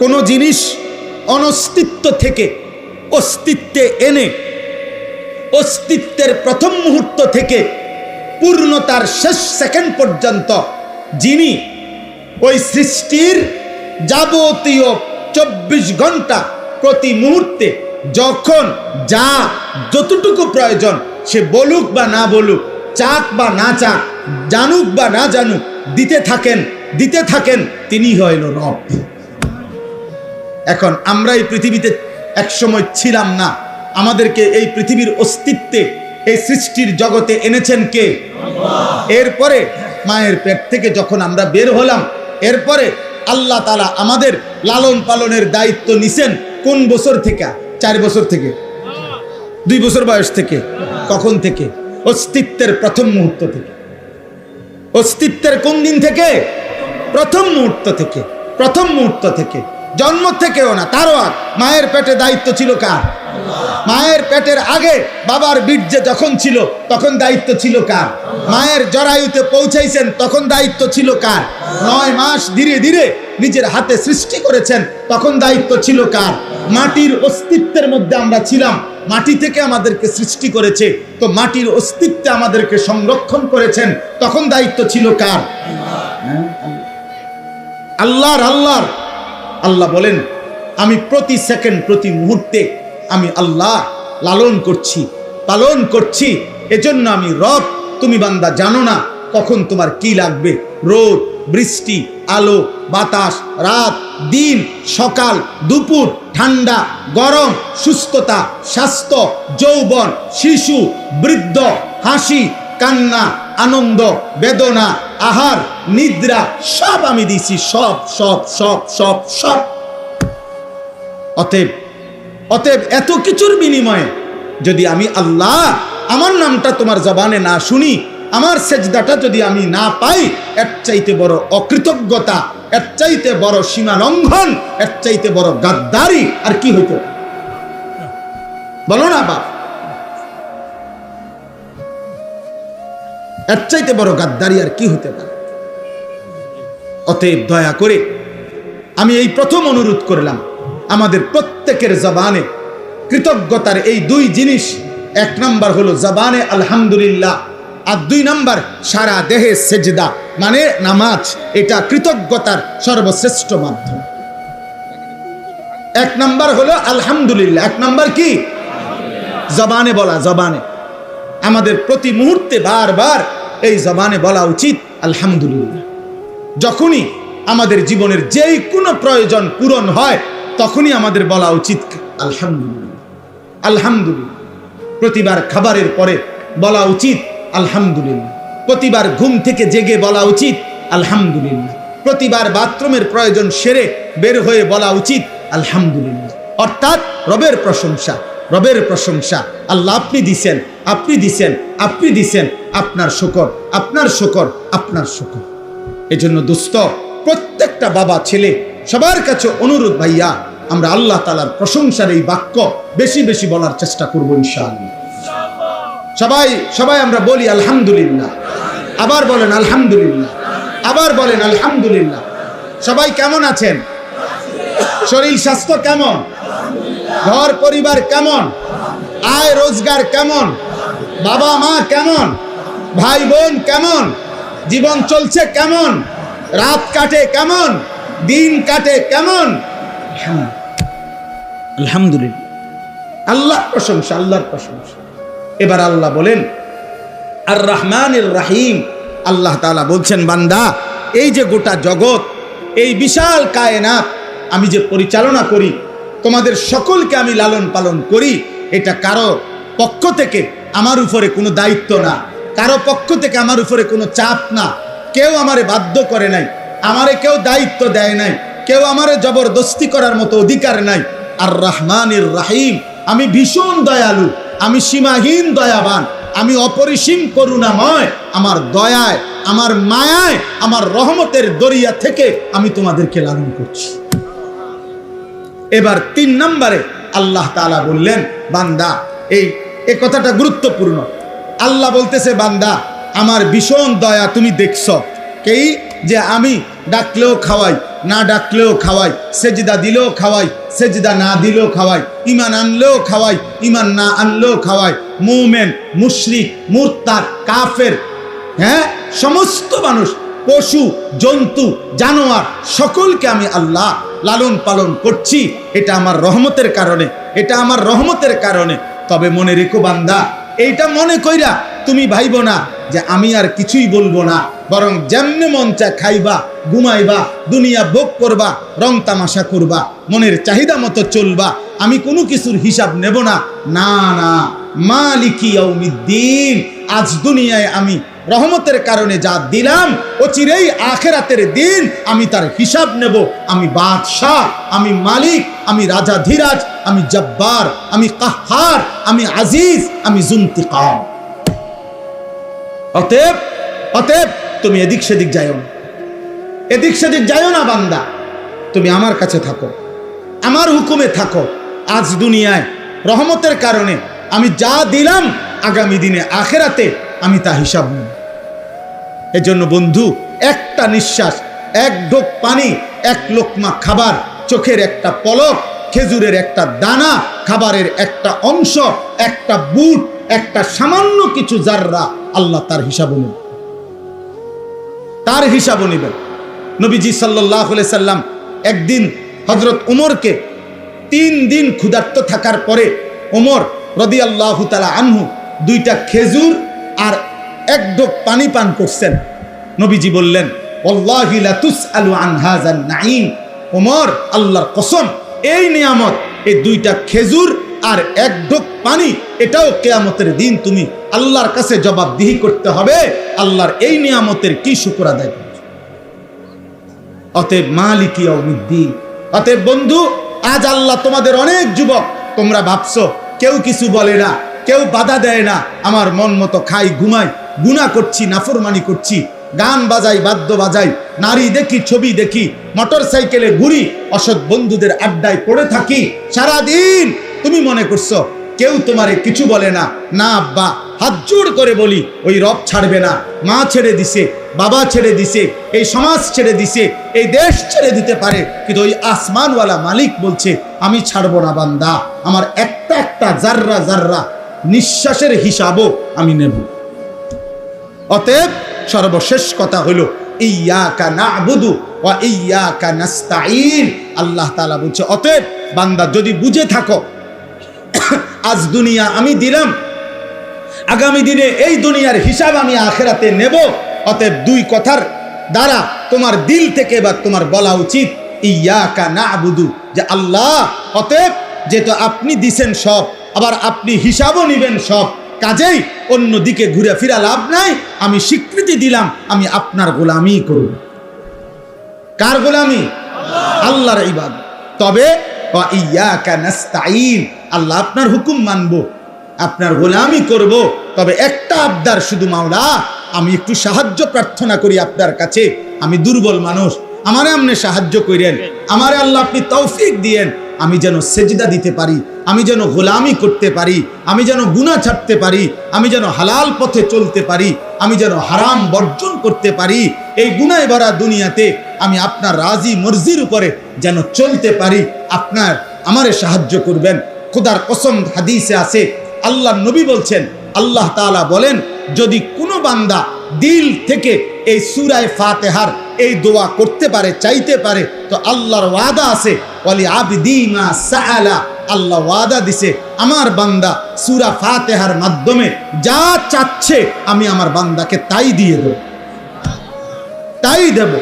Speaker 1: কোন জিনিস অনস্তিত্ব থেকে অস্তিত্বে এনে, অস্তিত্বের প্রথম মুহূর্ত থেকে পূর্ণতার শেষ সেকেন্ড পর্যন্ত যিনি ওই সৃষ্টির যাবতীয় 24 ঘন্টা প্রতি মুহূর্তে যখন যা যতটুকু প্রয়োজন, সে বলুক বা না বলুক, চাক বা না চাক, জানুক বা না জানুক, দিতে থাকেন, তিনি হইল রব। এখন আমরা এই পৃথিবীতে একসময় ছিলাম না, আমাদেরকে এই পৃথিবীর অস্তিত্বে, এই সৃষ্টির জগতে এনেছেন কে? এরপরে মায়ের পেট থেকে যখন আমরা বের হলাম, এরপরে আল্লাহ তাআলা আমাদের লালন পালনের দায়িত্ব নিছেন। কোন বছর থেকে? 4 বছর থেকে, 2 বছর বয়স থেকে। কখন থেকে? অস্তিত্বের প্রথম মুহূর্ত থেকে। অস্তিত্বের কোন দিন থেকে? প্রথম মুহূর্ত থেকে। প্রথম মুহূর্ত থেকে, জন্ম থেকেও না, তারও আগ। মায়ের পেটে দায়িত্ব ছিল কার? মায়ের পেটের আগে বাবার বীর্যে যখন ছিল তখন দায়িত্ব ছিল কার? মায়ের জরায়ুতে পৌঁছাইছেন তখন দায়িত্ব ছিল কার? 9 মাস ধীরে ধীরে নিজের হাতে সৃষ্টি করেছেন তখন দায়িত্ব ছিল কার? মাটির অস্তিত্বের মধ্যে আমরা ছিলাম, মাটি থেকে আমাদেরকে সৃষ্টি করেছে, তো মাটির অস্তিত্বে আমাদেরকে সংরক্ষণ করেছেন, তখন দায়িত্ব ছিল কার? আল্লাহর। আল্লাহর। আল্লাহ বলেন, আমি প্রতি সেকেন্ড প্রতি মুহূর্তে আমি আল্লাহ লালন করছি, পালন করছি। এজন্য আমি রব। তুমি বান্দা জানো না কখন তোমার কি লাগবে। রোদ, বৃষ্টি, আলো, বাতাস, রাত, দিন, সকাল, দুপুর, ঠান্ডা, গরম, সুস্থতা, স্বাস্থ্য, যৌবন, শিশু, বৃদ্ধ, হাসি, কান্না, আনন্দ, বেদনা, আহার, নিদ্রা, সব আমি দিছি। সব সব সব সব সব। অতএব এত কিছুর বিনিময়ে যদি আমি আল্লাহ আমার নামটা তোমার জবানে না শুনি, আমার সেজদাটা যদি আমি না পাই, এর চাইতে বড় অকৃতজ্ঞতা, এর চাইতে বড় সীমা লঙ্ঘন, এর চাইতে বড় গাদ্দারি আর কি হইতো? বলো না বাপ, এর চাইতে বড় গাদ্দারি আর কি হইতে পারে? অতএব দয়া করে আমি এই প্রথম অনুরোধ করলাম, আমাদের প্রত্যেকের জবানে কৃতজ্ঞতার এই 2 জিনিস। 1 নাম্বার হলো জবানে আলহামদুলিল্লাহ, আর 2 নাম্বার সারা দেহে সেজদা মানে নামাজ। এটা কৃতজ্ঞতার সর্বশ্রেষ্ঠ মাধ্যম। 1 নাম্বার হলো আলহামদুলিল্লাহ। 1 নাম্বার কি? জবানে বলা। জবানে আমাদের প্রতি মুহূর্তে বারবার এই জবানে বলা উচিত আলহামদুলিল্লাহ। যখনই আমাদের জীবনের যেই কোনো প্রয়োজন পূরণ হয় তখনই আমাদের বলা উচিত আলহামদুলিল্লাহ। আলহামদুলিল্লাহ। প্রতিবার খাবারের পরে বলা উচিত আলহামদুলিল্লাহ। প্রতিবার ঘুম থেকে জেগে বলা উচিত আলহামদুলিল্লাহ। প্রতিবার বাথরুমের প্রয়োজন সেরে বের হয়ে বলা উচিত আলহামদুলিল্লাহ। অর্থাৎ রবের প্রশংসা, রবের প্রশংসা। আল্লাহ আপনি দিছেন, আপনি দিছেন, আপনি দিছেন, আপনার শুকর, আপনার শুকর, আপনার শুকর। এজন্য দোস্ত, প্রত্যেকটা বাবা ছেলে সবার কাছে অনুরোধ, ভাইয়া আমরা আল্লাহ তাআলার প্রশংসার এই বাক্য বেশি বেশি বলার চেষ্টা করব ইনশাআল্লাহ। সবাই সবাই আমরা বলি আলহামদুলিল্লাহ। আবার বলেন আলহামদুলিল্লাহ। আবার বলেন আলহামদুলিল্লাহ। সবাই কেমন আছেন? শরীর স্বাস্থ্য কেমন? ঘর পরিবার কেমন? আয় রোজগার কেমন? বাবা মা কেমন? ভাই বোন কেমন? জীবন চলছে কেমন? রাত কাটে কেমন? দিন কাটে কেমন? আলহামদুলিল্লাহ। আল্লাহর প্রশংসা, আল্লাহর প্রশংসা। এবার আল্লাহ বলেন আর রহমানির রহিম। আল্লাহ তাআলা বলছেন, বান্দা এই যে গোটা জগৎ, এই বিশাল কায়নাত আমি যে পরিচালনা করি, তোমাদের সকলকে আমি লালন পালন করি, এটা কারো পক্ষ থেকে আমার উপরে কোনো দায়িত্ব না, কারো পক্ষ থেকে আমার উপরে কোনো চাপ না। কেউ আমারে বাধ্য করে নাই, আমারে কেউ দায়িত্ব দেয় নাই, কেউ আমারে জবরদস্তি করার মতো অধিকার নাই। আর রহমানির রহিম, আমি ভীষণ দয়ালু, আমি সীমাহীন দয়াবান, আমি অপরিসীম করুণাময়। আমার দয়ায়, আমার মায়ায়, আমার রহমতের দরিয়া থেকে আমি তোমাদেরকে লালন করছি। এবার 3 নম্বরে আল্লাহ তাআলা বললেন, বান্দা এই কথাটা গুরুত্বপূর্ণ। আল্লাহ বলতেছে, বান্দা আমার ভীষণ দয়া তুমি দেখছো কি, যে আমি ডাকলেও খাওয়াই, না ডাকলেও খাওয়াই, সেজদা দিলেও খাওয়াই, সেজদা না দিলেও খাওয়াই, ঈমান আনলেও খাওয়াই, ঈমান না আনলেও খাওয়াই, মুমিন, মুশরিক, মুরতাদ, কাফের, হ্যাঁ সমস্ত মানুষ, পশু, জন্তু, জানোয়ার সকলকে আমি আল্লাহ লালন পালন করছি। এটা আমার রহমতের কারণে, এটা আমার রহমতের কারণে। তবে মনে রেখো বান্দা, এইটা মনে কইরা তুমি ভাইব না যে আমি আর কিছুই বলবো না, বরং যেমনে মন চায় খাইবা, ঘুমাইবা, দুনিয়া ভোগ করবা, রং তামাশা করবা, মনের চাহিদা মতো চলবা, আমি কোনো কিছুর হিসাব নেব না। না না, মালিকি ইয়াউমিদ্দিন, আজ দুনিয়ায় আমি রহমতের কারণে যা দিলাম, অচিরেই আখিরাতের দিন আমি তার হিসাব নেব। আমি বাদশাহ, আমি মালিক, আমি রাজাধিরাজ, আমি জব্বার, আমি কাহ্হার, আমি আজিজ, আমি জুনতিকাম। অতএব অতএব তুমি এদিক সেদিক যাইও না, এদিক সেদিক যাইও না বান্দা, তুমি আমার কাছে থাকো, আমার হুকুমে থাকো। আজ দুনিয়ায় রহমতের কারণে আমি যা দিলাম, আগামী দিনে আখেরাতে আমি তা হিসাব নেব। এজন্য বন্ধু, একটা নিঃশ্বাস, এক ঢোক পানি, এক লোকমা খাবার, চোখের একটা পলক, খেজুরের একটা দানা, খাবারের একটা অংশ, একটা বুট, একটা সামান্য কিছু জাররা, আল্লাহ তার হিসাব নেবেন, তার হিসাব নেবেন। নবীজি সাল্লাল্লাহু আলাইহি সাল্লাম একদিন হযরত উমরকে 3 দিন ক্ষুধার্ত থাকার পরে উমর রাদিয়াল্লাহু তাআলা আনহু 2টা খেজুর আর 1 ঢোক পানি পান করছেন। নবীজি বললেন, ওয়াল্লাহি লা তুসআলু আন হাযান নাঈম, উমর, আল্লাহর কসম, এই নিয়ামত, এই 2টা খেজুর আর 1 ঢোক পানি, এটাও কিয়ামতের দিন তুমি আল্লাহর কাছে জবাবদিহি করতে হবে। আল্লাহর এই নিয়ামতের কি শুকর আদায় করবে? অতএব মালিক ইয়াউমিদ্দিন, অতএব বন্ধু, আজ আল্লাহ তোমাদের অনেক যুবক, তোমরা ভাবছো কেউ কিছু বলে না, কেউ বাধা দেয় না, আমার মন মতো খাই, ঘুমাই, গুনাহ করছি, নাফরমানি করছি, গান বাজাই, বাদ্য বাজাই, নারী দেখি, ছবি দেখি, মোটর সাইকেলে ঘুরি, অসৎ বন্ধুদের আড্ডায় পড়ে থাকি সারাদিন। তুমি মনে করছো কেউ তোমারে কিছু বলে না? না আব্বা, হাত জোড় করে বলি, ওই রব ছাড়বে না। মা ছেড়ে দিছে, বাবা ছেড়ে দিছে, এই সমাজ ছেড়ে দিছে, এই দেশ ছেড়ে দিতে পারে, কিন্তু ওই আসমানওয়ালা মালিক বলছে আমি ছাড়বো না বান্দা, আমার একটা একটা জাররা জাররা নিঃশ্বাসের হিসাবও আমি নেব। অতএব সর্বশেষ কথা হলো ইয়্যাকা না'বুদু ওয়া ইয়্যাকা নাস্তাঈন। আল্লাহ তাআলা বলছে, অতএব বান্দা যদি বুঝে থাকো আজ দুনিয়া আমি দিলাম, আগামী দিনে এই দুনিয়ার হিসাব আমি আখেরাতে নেব। অতএব 2 কথার দ্বারা তোমার দিল থেকে বা তোমার বলা উচিত ইয়্যাকা না'বুদু, যে আল্লাহ, অতএব যেহেতু আপনি দিছেন সব, আবার আপনি হিসাবও নিবেন সব, কাজেই অন্য দিকে ঘুরে ফিরা লাভ নাই। আমি স্বীকৃতি দিলাম আমি আপনার গোলামি করব। কার গোলামি? আল্লাহর ইবাদত। তবে ওয়া ইয়্যাকা নাস্তাঈন, আল্লাহ আপনার হুকুম মানব, আপনার গোলামি করব। তবে একটা আবদার শুধু, মাওলা, আমি একটু সাহায্য প্রার্থনা করি আপনার কাছে, আমি দুর্বল মানুষ, আমারে আপনি সাহায্য করেন, আমারে আল্লাহ আপনি তৌফিক দিয়েন, আমি যেন সেজদা দিতে পারি, আমি যেন গোলামি করতে পারি, আমি যেন গুনাহ ছাড়তে পারি, আমি যেন হালাল পথে চলতে পারি, আমি যেন হারাম বর্জন করতে পারি। এই গুনাহে ভরা দুনিয়াতে আমি আপনার রাজি মর্জির উপরে যেন চলতে পারি। আপনার আমারে সাহায্য করবেন। খোদার কসম, হাদিসে আছে, আল্লাহ নবী বলছেন, আল্লাহ তাআলা বলেন, যদি কোনো বান্দা দিল থেকে এই সূরা ফাতিহার এই দোয়া করতে পারে, চাইতে পারে, তো আল্লাহর ওয়াদা আছে, ওয়ালি আবদি মা সাআলা, আল্লাহ ওয়াদা দিছে আমার বান্দা সূরা ফাতিহার মাধ্যমে যা চাচ্ছে আমি আমার বান্দাকে তাই দিয়ে দেব, তাই দেব।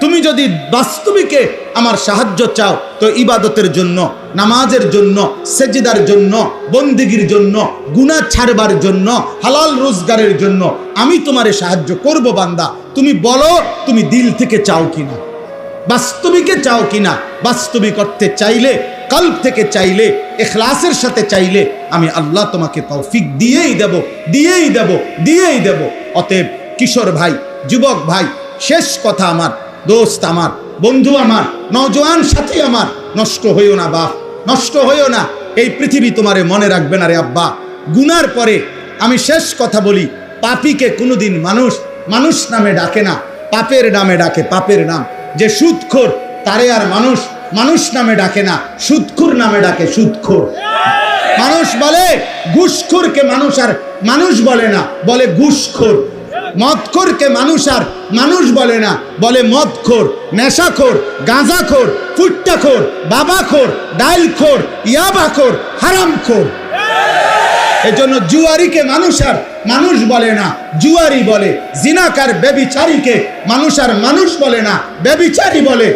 Speaker 1: তুমি যদি বাস্তবিকে আমার সাহায্য চাও, তো ইবাদতের জন্য, নামাজের জন্য, সেজদার জন্য, বন্দেগীর জন্য, গুনাহ ছাড়বার জন্য, হালাল রোজগারের জন্য আমি তোমারে সাহায্য করব বান্দা। তুমি বলো তুমি দিল থেকে চাও কিনা, বাস্তবিকে চাও কিনা। বাস্তবিক অর্থে চাইলে, কলব থেকে চাইলে, ইখলাসের সাথে চাইলে আমি আল্লাহ তোমাকে তৌফিক দিয়েই দেব, দিয়েই দেব, দিয়েই দেব। অতএব কিশোর ভাই, যুবক ভাই, শেষ কথা আমার, দোস্ত আমার, বন্ধু আমার, নওজোয়ান সাথী আমার, নষ্ট হইও না বাপ, নষ্ট হইও না। এই পৃথিবী তোমারে মনে রাখবে না রে আব্বা। গুনার পরে আমি শেষ কথা বলি, পাপীকে কোনোদিন মানুষ মানুষ নামে ডাকে না, পাপের নামে ডাকে, পাপের নাম। যে সুদখোর তারে আর মানুষ মানুষ নামে ডাকে না, সুদখোর নামে ডাকে, সুদখোর। মানুষ বলে ঘুষখোরকে মানুষ আর মানুষ বলে না, বলে ঘুষখোর। মদখোরকে মানুষ আর মানুষ বলে না, বলে মদখোর, নেশাখোর, গাঁজাখোর, ফুট্টাখোর, বাবাখোর, ডাইলখোর, ইয়াবাখোর, হারামখোর। এজন্য জুয়ারিকে মানুষ আর মানুষ বলে না, জুয়ারি বলে। জিনাকার ব্যভিচারীকে মানুষ আর মানুষ বলে না, ব্যভিচারী বলে,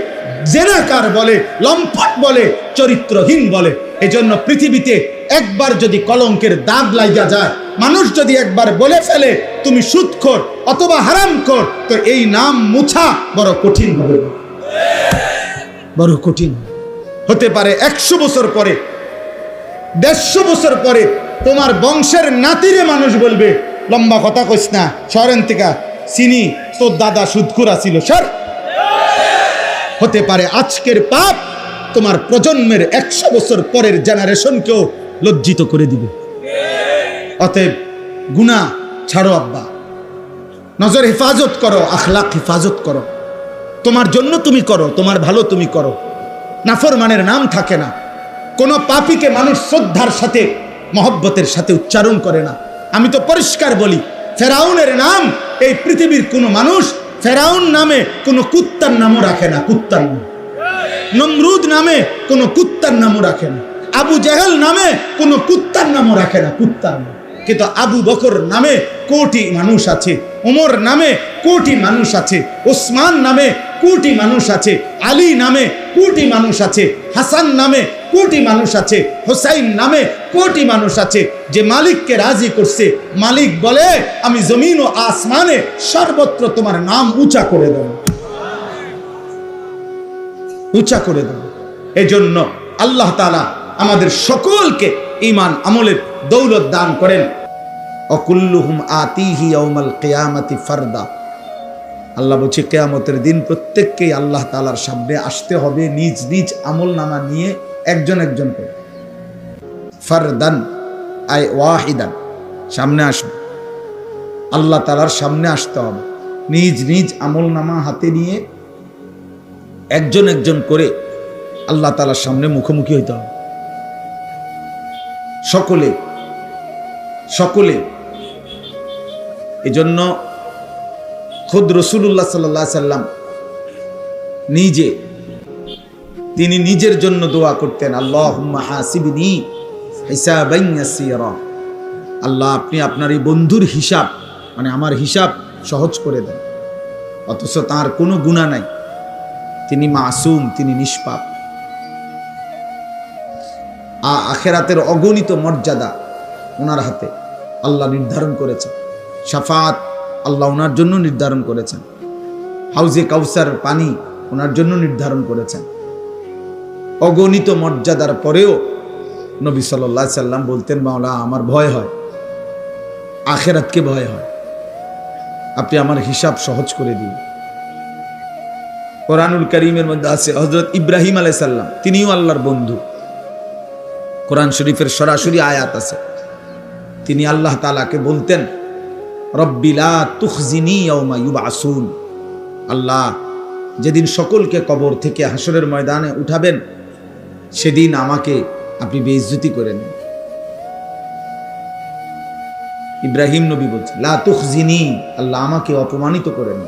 Speaker 1: জেনাকার বলে, লম্পট বলে, চরিত্রহীন বলে। এজন্য পৃথিবীতে একবার যদি কলঙ্কের দাগ লাগা যায়, মানুষ যদি একবার বলে ফেলে তুমি সুদখোর অথবা হারামখোর, তো এই নাম মুছা বড় কঠিন হবে, বড় কঠিন। হতে পারে 100 বছর পরে, 150 বছর পরে তোমার বংশের নাতিরে মানুষ বলবে লম্বা কথা কইস না, শহরের থেকে চিনি তোর দাদা সুদখোর ছিল, সর। হতে পারে আজকের পাপ তোমার প্রজন্মের 100 বছর পরের জেনারেশনকেও লজ্জিত করে দিবে। অতএব গুনাহ ছাড়ো আব্বা, নজর হেফাজত করো, আখলাক হেফাজত করো। তোমার জন্য তুমি করো, তোমার ভালো তুমি করো। নাফরমানের নাম থাকে না। কোন পাপীকে মানুষ শ্রদ্ধার সাথে মহব্বতের সাথে উচ্চারণ করে না। আমি তো পরিষ্কার বলি, ফেরাউনের নাম এই পৃথিবীর কোন মানুষ ফেরাউন নামে কোন কুত্তার নামও রাখে না, কুত্তার নাম। নমরুদ নামে কোন কুত্তার নামও রাখে না। আবু জেহেল নামে কোন কুত্তার নামও রাখে না, কুত্তার নাম। কিন্তু আবু বকর নামে কোটি মানুষ আছে, ওমর নামে কোটি মানুষ আছে, ওসমান নামে কোটি মানুষ আছে, আলী নামে কোটি মানুষ আছে, হাসান নামে কোটি মানুষ আছে, হোসাইন নামে কোটি মানুষ আছে। যে মালিককে রাজি করছে, মালিক বলে আমি জমিন ও আসমানে সর্বত্র তোমার নাম উঁচা করে দেব, উঁচা করে দেব। এজন্য আল্লাহ তাআলা আমাদের সকলকে ঈমান আমলের দৌলত দান করেন। অকুল্লুহুম আতিহি ইয়াউমাল কিয়ামাতি ফারদা। আল্লাহ বলছে কিয়ামতের দিন প্রত্যেককেই আল্লাহ তাআলার সামনে আসতে হবে নিজ নিজ আমলনামা নিয়ে, একজন একজন করে। ফারদান আই ওয়াহিদান, সামনে আসবে, আল্লাহ তাআলার সামনে আসতে হবে নিজ নিজ আমলনামা হাতে নিয়ে, একজন একজন করে আল্লাহ তাআলার সামনে মুখোমুখি হইতে হবে। সকলে সকলে। এজন্য খুদ রাসূলুল্লাহ সাল্লাল্লাহু আলাইহি সাল্লাম নিজে, তিনি নিজের জন্য দোয়া করতেন, আল্লাহুম্মা হাসিবনি হিসাবান ইয়াসীরা। আল্লাহ আপনি আপনার এই বন্ধুর হিসাব, মানে আমার হিসাব সহজ করে দেন। অথচ তার কোনো গুনাহ নাই, তিনি মাসুম, তিনি নিষ্পাপ। আখিরাতের অগণিত মর্যাদা ওনার হাতে আল্লাহ নির্ধারণ করেছেন। শাফাত আল্লাহ ওনার জন্য নির্ধারণ করেছেন। হাউজে কাউসার পানি ওনার জন্য নির্ধারণ করেছেন। অগণিত মর্যাদার পরেও নবী সাল্লাল্লাহু আলাইহি সাল্লাম বলতেন, মাওলা আমার ভয় হয়, আখিরাতকে ভয় হয়, আপনি আমার হিসাব সহজ করে দিন। কোরআনুল কারীমের মধ্যে আছে হযরত ইব্রাহিম আলাইহিস সালাম, তিনিও আল্লাহর বন্ধু। কোরআন শরীফের সরাসরি আয়াত আছে, তিনি আল্লাহ তাআলাকে বলতেন, রব্বি লা তুখজিনি ইয়াউমা ইউবআসুন। আল্লাহ যেদিন সকলকে কবর থেকে হাসরের ময়দানে উঠাবেন, সেদিন আমাকে আপনি বেইজ্জতি করেন। ইব্রাহিম নবী বলছেন, লা তুখজিনি, আল্লাহ আমাকে অপমানিত করেন।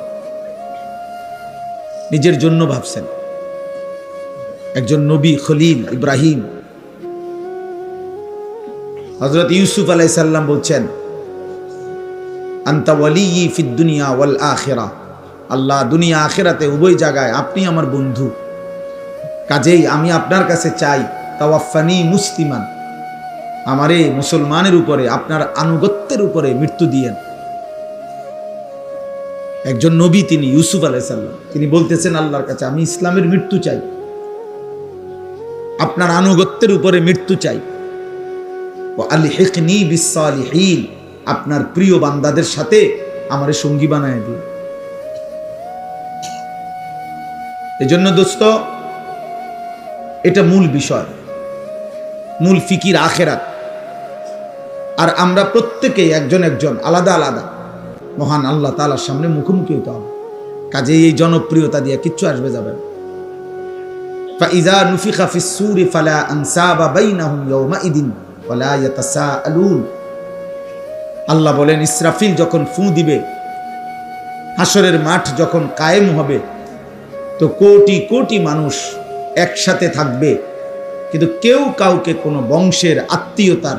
Speaker 1: নিজের জন্য ভাবছেন। একজন নবী খলিল ইব্রাহিম। হযরত ইউসুফ আলাইহিস সালাম বলছেন, আনতা ওয়ালিয়্যি ফিদ দুনিয়া ওয়াল আখিরা। আল্লাহ দুনিয়া আখিরাতে উভয় জায়গায় আপনি আমার বন্ধু, কাজেই আমি আপনার কাছে চাই তাওয়াফানি মুসলিমান, আমারে মুসলমানের উপরে আপনার আনুগত্যের উপরে মৃত্যু দিয়েন। একজন নবী তিনি ইউসুফ আলাইহিস সালাম, তিনি বলতেছেন আল্লাহর কাছে, আমি ইসলামের মৃত্যু চাই, আপনার আনুগত্যের উপরে মৃত্যু চাই। ওয়া আলহিকনি বিসসালিহিন, আপনার প্রিয় বান্দাদের সাথে আমারে সঙ্গী বানায় দিন। এজন্য দোস্ত, এটা মূল বিষয়, মূল ফিকির আখিরাত। আর আমরা প্রত্যেকেই একজন একজন আলাদা আলাদা মহান আল্লাহ তাআলার সামনে মুখোমুখি হতে হবে। কাজেই এই জনপ্রিয়তা দিয়ে কিচ্ছু আসবে যাবে না। ফাইযা নুফিখা ফিস সূরি ফালা আনসাবা বাইনাহুম ইয়াওমাইদিন ওয়ালা ইয়াতাসাআলুন। আল্লাহ বলেন, ইসরাফিল যখন ফু দিবে, হাসরের মাঠ যখন কায়েম হবে, তো কোটি কোটি মানুষ একসাথে থাকবে, কিন্তু কেউ কাউকে কোনো বংশের আত্মীয়তার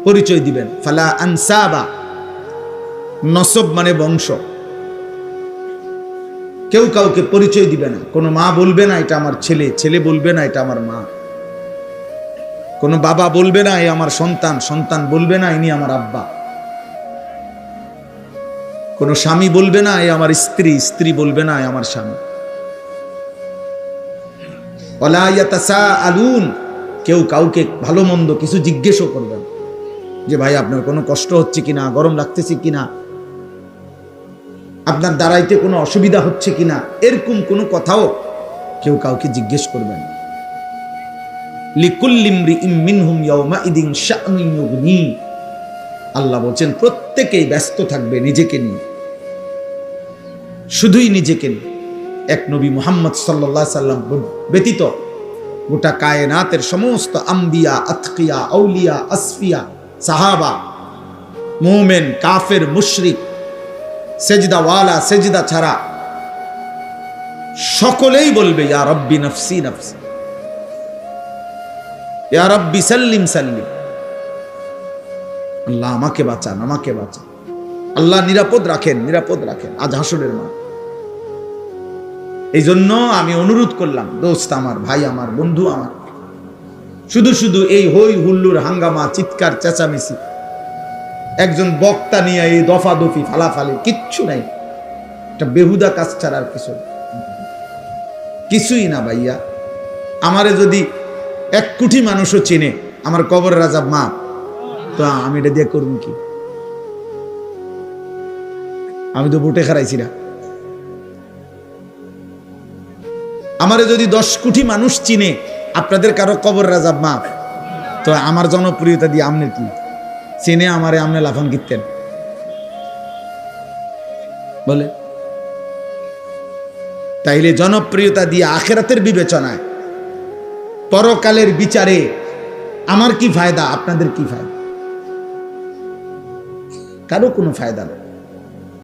Speaker 1: পরিচয় দিবেন। ফালা আনসাবা, নসব মানে বংশ, কেউ কাউকে পরিচয় দিবে না। কোনো মা বলবে না এটা আমার ছেলে, ছেলে বলবে না এটা আমার মা। কোনো বাবা বলবে না এ আমার সন্তান, সন্তান বলবে না ইনি আমার আব্বা। কোনো স্বামী বলবে না এ আমার স্ত্রী, স্ত্রী বলবে না এ আমার স্বামী। ওয়ালা ইয়াতাসাআলুন, কেউ কাউকে ভালো মন্দ কিছু জিজ্ঞেসও করবে না। যে ভাই আপনার কোনো কষ্ট হচ্ছে কিনা, গরম লাগতেছে কিনা, আপনার দাঁড়াইতে কোনো অসুবিধা হচ্ছে কিনা, এরকম কোনো কথাও কেউ কাউকে জিজ্ঞেস করবেন। লিকুল্লি ইমরিইম মিনহুম ইয়াওমাইদিন শাআনুন ইউগনি, আল্লাহ বলছেন প্রত্যেকেই ব্যস্ত থাকবে নিজেকে নিয়ে, শুধুই নিজেকে নিয়ে। এক নবী মুহাম্মদ সাল্লাল্লাহু আলাইহি সাল্লাম ব্যতীত গোটা কায়নাতের সমস্ত আম্বিয়া, আতকিয়া, আউলিয়া, আসফিয়া, সাহাবা, মুমিন, কাফের, মুশরিক, সেজদাওয়ালা, সেজদা ছাড়া সকলেই বলবে ইয়া রব্বি নফসি নফসি, ইয়া রব্বি সাল্লিম সাল্লিম, আল্লাহ আমাকে বাঁচান, আমাকে বাঁচান, আল্লাহ নিরাপদ রাখেন, নিরাপদ রাখেন আজ হাসরের মাঠ। এই জন্য আমি অনুরোধ করলাম, দোস্ত আমার, ভাই আমার, বন্ধু আমার, শুধু শুধু এই হই হুল্লুর হাঙ্গামা, চিৎকার চেঁচামেচি, একজন বক্তা নিয়ে এই দফাদফি ফালাফালি কিচ্ছু নাই, এটা বেহুদা কাজ ছাড়া আর কিছুই না ভাইয়া। আমারে যদি 1 কোটি মানুষও চেনে, আমার কবরের আযাব মাপ, তো আমি এটা দিয়ে করব কি? আমি তো ভোটে হারাইছি না। আমারে যদি 10 কোটি মানুষ চিনে, আপনাদের কারো কবরের আযাব মাপ, তো আমার জনপ্রিয়তা দিয়ে আমনে কি চিনে আমারে আমনে লাফান কিনতেন বলে? তাইলে জনপ্রিয়তা দিয়ে আখিরাতের বিবেচনায়, পরকালের বিচারে আমার কি ফায়দা, আপনাদের কি ফায়দা? কারো কোনো ফায়দা নেই।